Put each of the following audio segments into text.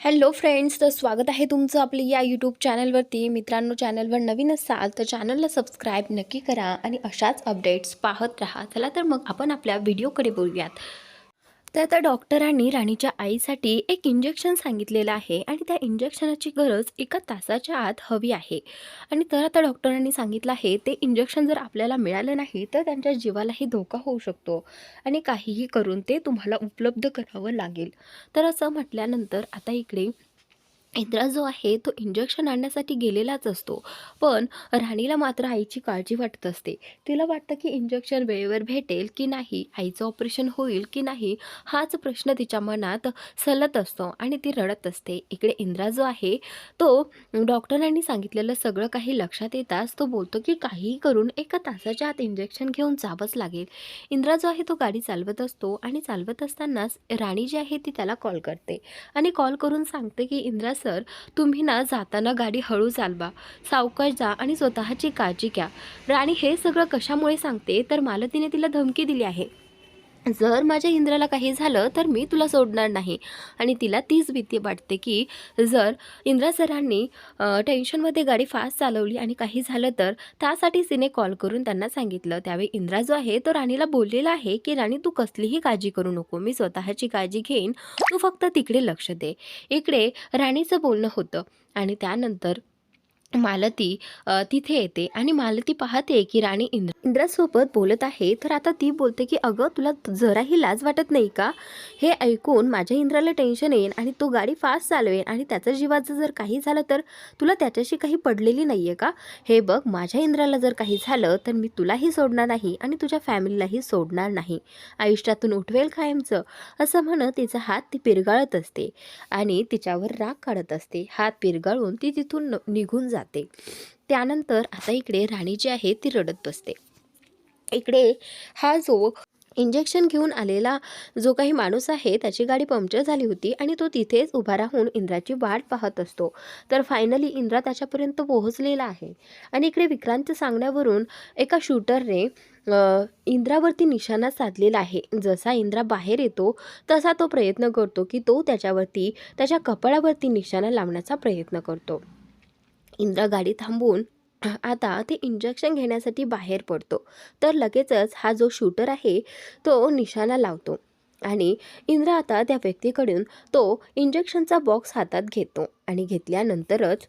Hello friends, तर स्वागत आहे तुमचं आपल्या या यूट्यूब चॅनलवरती. मित्रांनो, चॅनलवर नवीन असाल तर चॅनलला सबस्क्राईब नक्की करा आणि अशाच अपडेट्स पाहत राहा. चला तर मग आपण आपल्या व्हिडिओकडे बोलूयात. तर आता डॉक्टरांनी राणीच्या आईसाठी एक इंजेक्शन सांगितलेलं आहे आणि त्या इंजेक्शनाची गरज 1 तासाच्या आत हवी आहे. आणि तर आता डॉक्टरांनी सांगितलं आहे ते इंजेक्शन जर आपल्याला मिळालं नाही तर त्यांच्या जीवालाही धोका होऊ शकतो आणि काहीही करून ते तुम्हाला उपलब्ध करावं लागेल. तर असं म्हटल्यानंतर आता इकडे इंद्रा जो आहे तो इंजेक्शन आणण्यासाठी गेलेलाच असतो. पण राणीला मात्र आईची काळजी वाटत असते. तिला वाटतं की इंजेक्शन वेळेवर भेटेल की नाही, आईचं ऑपरेशन होईल की नाही, हाच प्रश्न तिच्या मनात सलत असतो आणि ती रडत असते. इकडे इंद्रा जो आहे तो डॉक्टरांनी सांगितलेलं सगळं काही लक्षात येताच तो बोलतो की काहीही करून 1 तासाच्या आत इंजेक्शन घेऊन जावंच लागेल. इंद्रा जो आहे तो गाडी चालवत असतो आणि चालवत असतानाच राणी जी आहे ती त्याला कॉल करते आणि कॉल करून सांगते की इंद्रा सर, तुम्ही ना जाताना गाडी हळू चालवा, सावकाश जा आणि स्वतःची काळजी घ्या. राणी हे सगळं कशामुळे सांगते तर मालतीने तिला धमकी दिली आहे, जर माझ्या इंद्राला काही झालं तर मी तुला सोडणार नाही. आणि तिला तीच भीती वाटते की जर इंद्रा सरांनी टेन्शनमध्ये गाडी फास्ट चालवली आणि काही झालं तर त्यासाठी तिने कॉल करून त्यांना सांगितलं. त्यावेळी इंद्रा जो आहे तो राणीला बोललेला आहे की राणी, तू कसलीही काळजी करू नको, मी स्वतःची काळजी घेईन, तू फक्त तिकडे लक्ष दे. इकडे राणीचं बोलणं होतं आणि त्यानंतर मालती तिथे येते आणि मालती पाहते की राणी इंद्रासोबत बोलत आहे. तर आता ती बोलते की अगं, तुला जराही लाज वाटत नाही का? हे ऐकून माझ्या इंद्राला टेन्शन येईल आणि तो गाडी फास्ट चालवेल आणि त्याच्या जीवाचं जर काही झालं तर तुला त्याच्याशी काही पडलेली नाही आहे का? हे बघ, माझ्या इंद्राला जर काही झालं तर मी तुलाही सोडणार नाही आणि तुझ्या फॅमिलीलाही सोडणार नाही, आयुष्यातून उठवेल कायमचं, असं म्हणत तिचा हात ती पिरगाळत असते आणि तिच्यावर राग काढत असते. हात पिरगाळून ती तिथून निघून जाते. त्यानंतर आता इकडे राणी जी आहे ती रडत बसते. इकडे हा जो इंजेक्शन घेऊन आलेला जो काही माणूस आहे त्याची गाडी पंक्चर झाली होती आणि तो तिथेच उभा राहून इंद्राची वाट पाहत असतो. तर फायनली इंद्रा त्याच्यापर्यंत पोहोचलेला आहे आणि इकडे विक्रांतच्या सांगण्यावरून एका शूटरने इंद्रावरती निशाणा साधलेला आहे. जसा इंद्रा बाहेर येतो तसा तो प्रयत्न करतो की तो त्याच्यावरती त्याच्या कपाळावरती निशाणा लावण्याचा प्रयत्न करतो. इंद्रा गाडी थांबवून आता ते इंजेक्शन घेण्यासाठी बाहेर पडतो. तर लगेचच हा जो शूटर आहे तो निशाणा लावतो आणि इंद्रा आता त्या व्यक्तीकडून तो इंजेक्शनचा बॉक्स हातात घेतो आणि घेतल्यानंतरच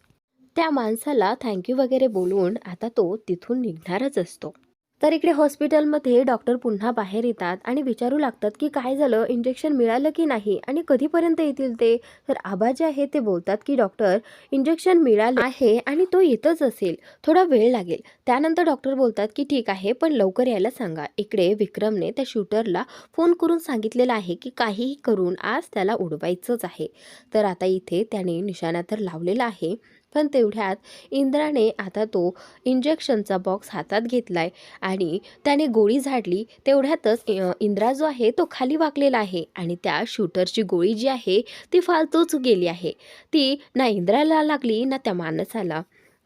त्या माणसाला थँक्यू वगैरे बोलून आता तो तिथून निघणारच असतो. तर इकडे हॉस्पिटलमध्ये डॉक्टर पुन्हा बाहेर येतात आणि विचारू लागतात की काय झालं, इंजेक्शन मिळालं की नाही आणि कधीपर्यंत येतील ते. तर आबा जे आहे ते बोलतात की डॉक्टर, इंजेक्शन मिळालं आहे आणि तो येतच असेल, थोडा वेळ लागेल. त्यानंतर डॉक्टर बोलतात की ठीक आहे, पण लवकर यायला सांगा. इकडे विक्रमने त्या शूटरला फोन करून सांगितलेलं आहे की काहीही करून आज त्याला उडवायचंच आहे. तर आता इथे त्याने निशाणा तर लावलेला आहे, पण तेवढ्यात इंद्राने आता तो इंजेक्शनचा बॉक्स हातात घेतलाय आणि त्याने गोळी झाडली. तेवढ्यातच इंद्रा जो आहे तो खाली वाकलेला आहे आणि त्या शूटरची गोळी जी आहे ती फालतूच गेली आहे. ती ना इंद्राला लागली ना त्या माणसाला.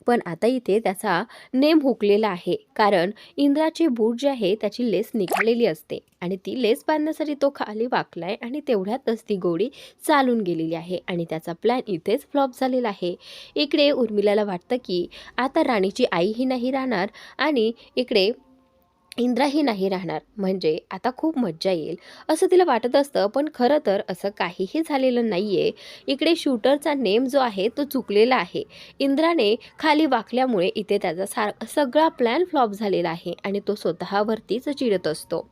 पण आता इथे त्याचा नेम हुकलेला आहे, कारण इंद्राची बूट जी आहे त्याची लेस निघालेली असते आणि ती लेस बांधण्यासाठी तो खाली वाकलाय आणि तेवढ्यातच ती गोळी चालून गेलेली आहे आणि त्याचा प्लॅन इथेच फ्लॉप झालेला आहे. इकडे उर्मिलाला वाटतं की आता राणीची आईही नाही राहणार आणि इकडे इंद्राही नाही राहणार, म्हणजे आता खूप मज्जा येईल असं तिला वाटत असतं. पण खरं तर असं काहीही झालेलं नाही आहे. इकडे शूटरचा नेम जो आहे तो चुकलेला आहे. इंद्राने खाली वाकल्यामुळे इथे त्याचा सगळा प्लॅन फ्लॉप झालेला आहे आणि तो स्वतःवरतीच चिडत असतो.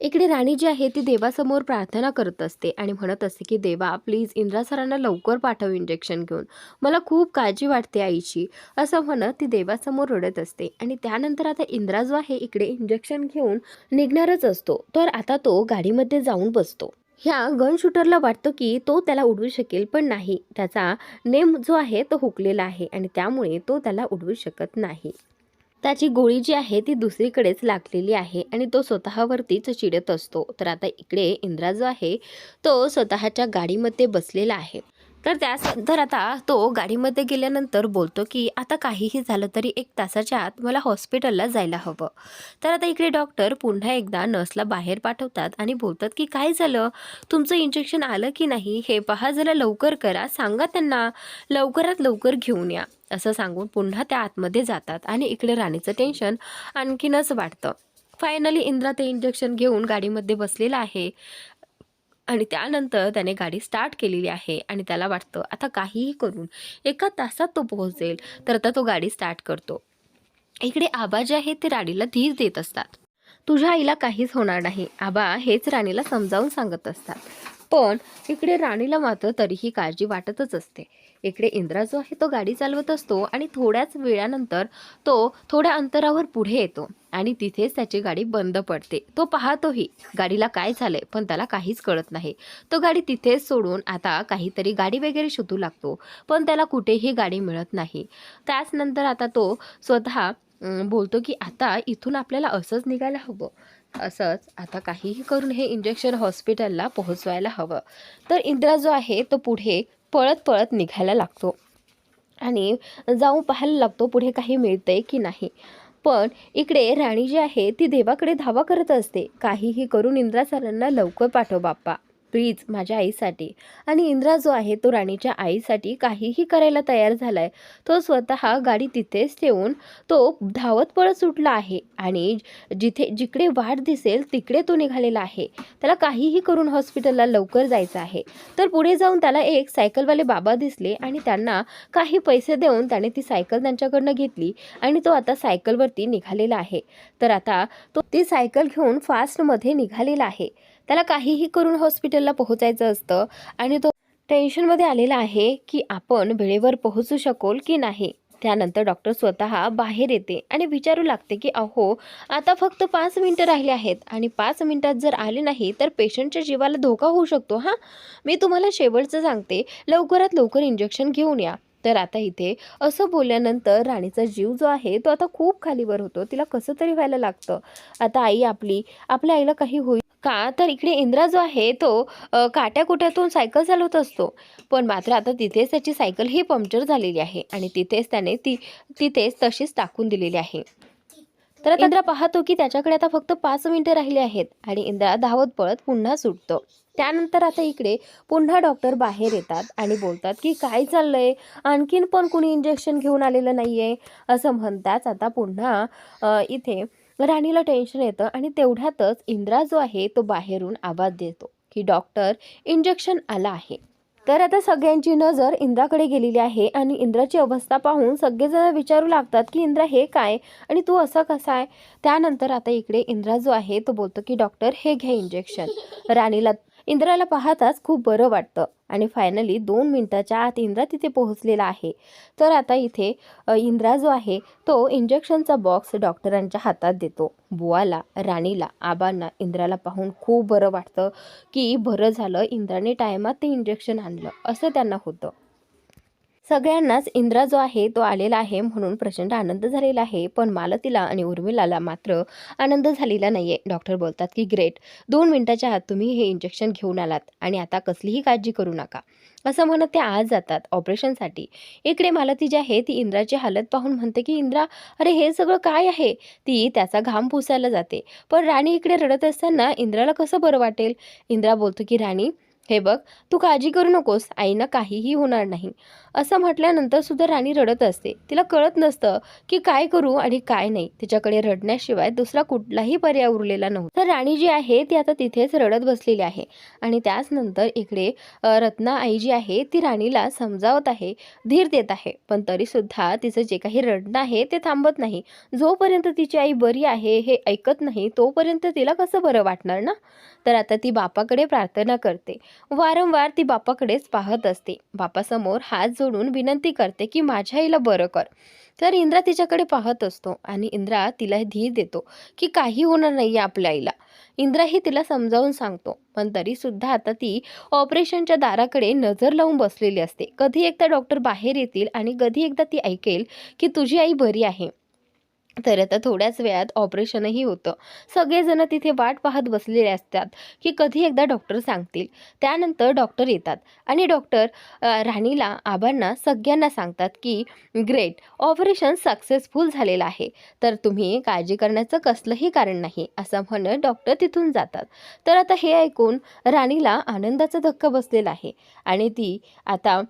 इकडे राणी जी आहे ती देवासमोर प्रार्थना करत असते आणि म्हणत असते की देवा, प्लीज इंद्रा सरांना लवकर पाठव इंजेक्शन घेऊन, मला खूप काळजी वाटते आईची, असं म्हणत ती देवासमोर रडत असते. आणि त्यानंतर आता इंद्रा जो आहे इकडे इंजेक्शन घेऊन निघणारच असतो. तर आता तो गाडीमध्ये जाऊन बसतो. ह्या गन शूटरला वाटतं की तो त्याला उडवू शकेल, पण नाही, त्याचा नेम जो आहे तो हुकलेला आहे आणि त्यामुळे तो त्याला उडवू शकत नाही. त्याची गोळी जी आहे ती दुसरीकडेच लागलेली आहे आणि तो स्वतःवरतीच चिडत असतो. तर आता इकडे इंद्रा जो आहे तो स्वतःच्या गाडीमध्ये बसलेला आहे. तर आता तो गाडीमध्ये गेल्यानंतर बोलतो की आता काहीही झालं तरी 1 तासाच्या आत मला हॉस्पिटलला जायला हवं. तर आता इकडे डॉक्टर पुन्हा एकदा नर्सला बाहेर पाठवतात आणि बोलतात की काय झालं, तुमचं इंजेक्शन आलं की नाही हे पहा, जरा लवकर करा, सांगा त्यांना लवकरात लवकर घेऊन या, असं सांगून पुन्हा त्या आतमध्ये जातात. आणि इकडे राणीचं टेन्शन आणखीनच वाढतं. फायनली इंद्रा ते इंजेक्शन घेऊन गाडीमध्ये बसलेला आहे आणि त्यानंतर त्याने गाडी स्टार्ट केलेली आहे आणि त्याला वाटतं आता काहीही करून 1 तासात तो पोहोचेल. तर आता तो गाडी स्टार्ट करतो. इकडे आबा जे आहेत ते राणीला धीर देत असतात. तुझ्या आईला काहीच होणार नाही, आबा हेच राणीला समजावून सांगत असतात. पण इकडे राणीला मात्र तरीही काळजी वाटतच असते. इकडे इंद्रा जो आहे तो गाडी चालवत असतो आणि थोड्याच वेळानंतर तो थोड्या अंतरावर पुढे येतो आणि तिथेच त्याची गाडी बंद पडते. तो पाहतोही गाडीला काय झालंय, पण त्याला काहीच कळत नाही. तो गाडी तिथेच सोडून आता काहीतरी गाडी वगैरे शोधू लागतो, पण त्याला कुठेही गाडी मिळत नाही. त्याच नंतर आता तो स्वतः बोलतो की आता इथून आपल्याला असंच निघायला हवं, असंच आता काहीही करून हे इंजेक्शन हॉस्पिटलला पोहोचवायला हवं. तर इंद्रा जो आहे तो पुढे पळत पळत निघायला लागतो आणि जाऊन पाहायला लागतो पुढे काही मिळतंय की नाही. पण इकडे राणी जी आहे ती देवाकडे धावा करत असते, काहीही करून इंद्रा सरांना लवकर पाठव बाप्पा, प्लीज माझ्या आईसाठी. आणि इंद्रा जो आहे तो राणीच्या आईसाठी काहीही करायला तयार झालाय. तो स्वतः गाडी तिथेच ठेवून तो धावत पळत सुटला आहे आणि जिकडे वाट दिसेल तिकडे तो निघालेला आहे. त्याला काहीही करून हॉस्पिटलला लवकर जायचं आहे. तर पुढे जाऊन त्याला एक सायकलवाले बाबा दिसले आणि त्यांना काही पैसे देऊन त्याने ती सायकल त्यांच्याकडनं घेतली आणि तो आता सायकलवरती निघालेला आहे. तर आता तो ती सायकल घेऊन फास्टमध्ये निघालेला आहे. त्याला काहीही करून हॉस्पिटलला पोहोचायचं असतं आणि तो टेन्शनमध्ये आलेला आहे की आपण वेळेवर पोहोचू शकोल की नाही. त्यानंतर डॉक्टर स्वतः बाहेर येते आणि विचारू लागते की अहो आता फक्त 5 मिनिटं राहिली आहेत आणि 5 मिनिटात जर आले नाही तर पेशंटच्या जीवाला धोका होऊ शकतो. हां, मी तुम्हाला शेवटचं सांगते, लवकरात लवकर इंजेक्शन घेऊन या. तर आता इथे असं बोलल्यानंतर राणीचा जीव जो आहे तो आता खूप खालीवर होतो. तिला कसं तरी व्हायला लागतं, आता आई आपल्या आईला काही होईल का. तर इकडे इंद्रा जो आहे तो काट्याकुट्यातून सायकल चालवत असतो, पण मात्र आता तिथेच त्याची सायकल ही पंक्चर झालेली आहे आणि तिथेच त्याने तिथेच तशीच टाकून दिलेली आहे. तर आता इंद्रा पाहतो की त्याच्याकडे आता फक्त 5 मिनिटं राहिली आहेत आणि इंद्रा धावत पळत पुन्हा सुटतो. त्यानंतर आता इकडे पुन्हा डॉक्टर बाहेर येतात आणि बोलतात की काय चाललंय, आणखीन पण कुणी इंजेक्शन घेऊन आलेलं नाहीये, असं म्हणताच आता पुन्हा इथे राणीला टेन्शन येतं आणि तेवढ्यातच इंद्रा जो आहे तो बाहेरून आवाज देतो की डॉक्टर, इंजेक्शन आला आहे. तर आता सगळ्यांची नजर इंद्राकडे गेलेली आहे आणि इंद्राची अवस्था पाहून सगळेजण विचारू लागतात की इंद्रा हे काय आणि तू असा कसा आहे. त्यानंतर आता इकडे इंद्रा जो आहे तो बोलतो की डॉक्टर हे घ्या इंजेक्शन. इंद्राला पाहताच खूप बरं वाटतं आणि फायनली 2 मिनिटाच्या आत इंद्रा तिथे पोहोचलेला आहे. तर आता इथे इंद्रा जो आहे तो इंजेक्शनचा बॉक्स डॉक्टरांच्या हातात देतो. बुवाला, राणीला, आबांना इंद्राला पाहून खूप बरं वाटतं की बरं झालं इंद्राने टायमात ते इंजेक्शन आणलं, असं त्यांना होतं. सगळ्यांनाच इंद्रा जो आहे तो आलेला आहे म्हणून प्रचंड आनंद झालेला आहे. पण मालतीला आणि उर्मिलाला मात्र आनंद झालेला नाहीये. डॉक्टर बोलतात की ग्रेट, 2 मिनिटाच्या आत तुम्ही हे इंजेक्शन घेऊन आलात आणि आता कसलीही काळजी करू नका, असं म्हणत ते आज जातात ऑपरेशनसाठी. इकडे मालती जी आहे ती इंद्राची हालत पाहून म्हणते की इंद्रा, अरे हे सगळं काय आहे. ती त्याचा घाम पुसायला जाते, पण राणी इकडे रडत असताना इंद्राला कसं बरं वाटेल. इंद्रा बोलतो की राणी हे बघ, तू काळजी करू नकोस, आईना काहीही होणार नाही, असं म्हटल्यानंतर सुद्धा राणी रडत असते. तिला कळत नसतं की काय करू आणि काय नाही. तिच्याकडे रडण्याशिवाय दुसरा कुठलाही पर्याय उरलेला नव्हता. तर राणी जी आहे ती आता तिथेच रडत बसलेली आहे आणि त्याच नंतर इकडे रत्ना आई जी आहे ती राणीला समजावत आहे, धीर देत आहे, पण तरी सुद्धा तिचं जे काही रडणं आहे ते थांबत नाही. जोपर्यंत तिची आई बरी आहे हे ऐकत नाही तोपर्यंत तिला कसं बरं वाटणार ना. तर आता ती बापाकडे प्रार्थना करते, वारंवार ती बापाकडेच पाहत असते. बापासमोर हात जोडून विनंती करते की माझ्या आईला बरं कर. तर इंद्रा तिच्याकडे पाहत असतो आणि इंद्रा तिला धीर देतो की काही होणार नाही आपल्या आईला. इंद्राही तिला समजावून सांगतो, पण तरी सुद्धा आता ती ऑपरेशनच्या दाराकडे नजर लावून बसलेली असते. कधी एकदा डॉक्टर बाहेर येतील आणि कधी एकदा ती ऐकेल की तुझी आई बरी आहे. तर आता थोड्याच वेळात ऑपरेशनही होतं. सगळेजण तिथे वाट पाहत बसलेले असतात, की कधी एकदा डॉक्टर सांगतील. त्यानंतर डॉक्टर येतात आणि डॉक्टर राणीला, आबांना, सगळ्यांना सांगतात, की ग्रेट, ऑपरेशन सक्सेसफुल झालेलं आहे. तर तुम्ही काळजी करण्याचं कसलंही कारण नाही, असं म्हणत डॉक्टर तिथून जातात. तर आता हे ऐकून राणीला आनंदाचा धक्का बसलेला आहे आणि ती आता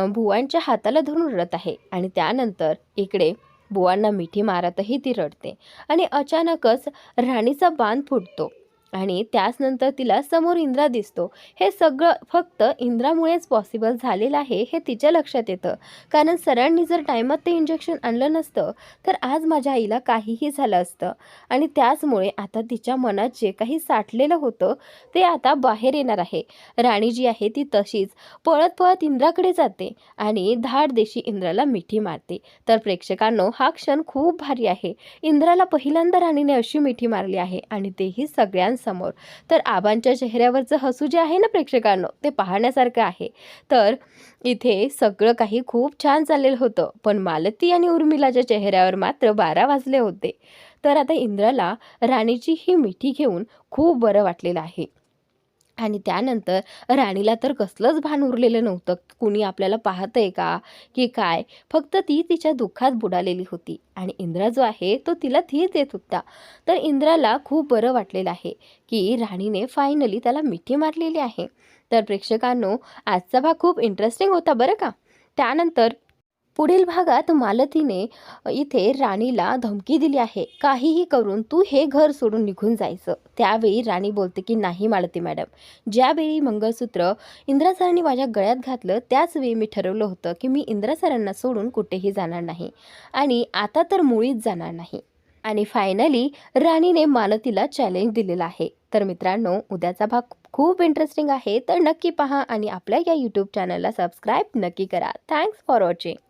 बुवांच्या हाताला धरून रडत आहे आणि त्यानंतर इकडे बुवांना मिठी मारतही ती रडते आणि अचानकच राणीचा बांध फुटतो आणि त्याचनंतर तिला समोर इंद्रा दिसतो. हे सगळं फक्त इंद्रामुळेच पॉसिबल झालेलं आहे हे तिच्या लक्षात येतं. कारण सरांनी जर टायमात ते इंजेक्शन आणलं नसतं तर आज माझ्या आईला काहीही झालं असतं आणि त्याचमुळे आता तिच्या मनात जे काही साठलेलं होतं ते आता बाहेर येणार आहे. राणी जी आहे ती तशीच पळत पळत इंद्राकडे जाते आणि धाडदेशी इंद्राला मिठी मारते. तर प्रेक्षकांनो, हा क्षण खूप भारी आहे. इंद्राला पहिल्यांदा राणीने अशी मिठी मारली आहे आणि तेही सगळ्यांसमोर. तर आबांच्या चेहऱ्यावरचं हसू जे आहे ना प्रेक्षकांनो, ते पाहण्यासारखं आहे. तर इथे सगळं काही खूप छान चाललेलं होतं, पण मालती आणि उर्मिलाच्या चेहऱ्यावर मात्र 12 वाजले होते. तर आता इंद्राला राणीची ही मिठी घेऊन खूप बरं वाटलेलं आहे. आणि त्यानंतर राणीला तर कसलंच भान उरलेलं नव्हतं, कुणी आपल्याला पाहतंय का की काय. फक्त ती तिच्या दुःखात बुडालेली होती आणि इंद्रा जो आहे तो तिला धीर देत होता. तर इंद्राला खूप बरं वाटलेलं आहे की राणीने फायनली त्याला मिठी मारलेली आहे. तर प्रेक्षकांनो, आजचा भाग खूप इंटरेस्टिंग होता बरं का. त्यानंतर पुढील भागात मालतीने इथे राणीला धमकी दिली आहे, काहीही करून तू हे घर सोडून निघून जायचं. त्यावेळी राणी बोलते की नाही मालती मॅडम, ज्यावेळी मंगळसूत्र इंद्रा सरांनी माझ्या गळ्यात घातलं त्याच वेळी मी ठरवलं होतं की मी इंद्रा सरांना सोडून कुठेही जाणार नाही आणि आता तर मुळीच जाणार नाही. आणि फायनली राणीने मालतीला चॅलेंज दिलेलं आहे. तर मित्रांनो, उद्याचा भाग खूप इंटरेस्टिंग आहे, तर नक्की पहा आणि आपल्या या यूट्यूब चॅनलला सबस्क्राईब नक्की करा. Thanks for watching.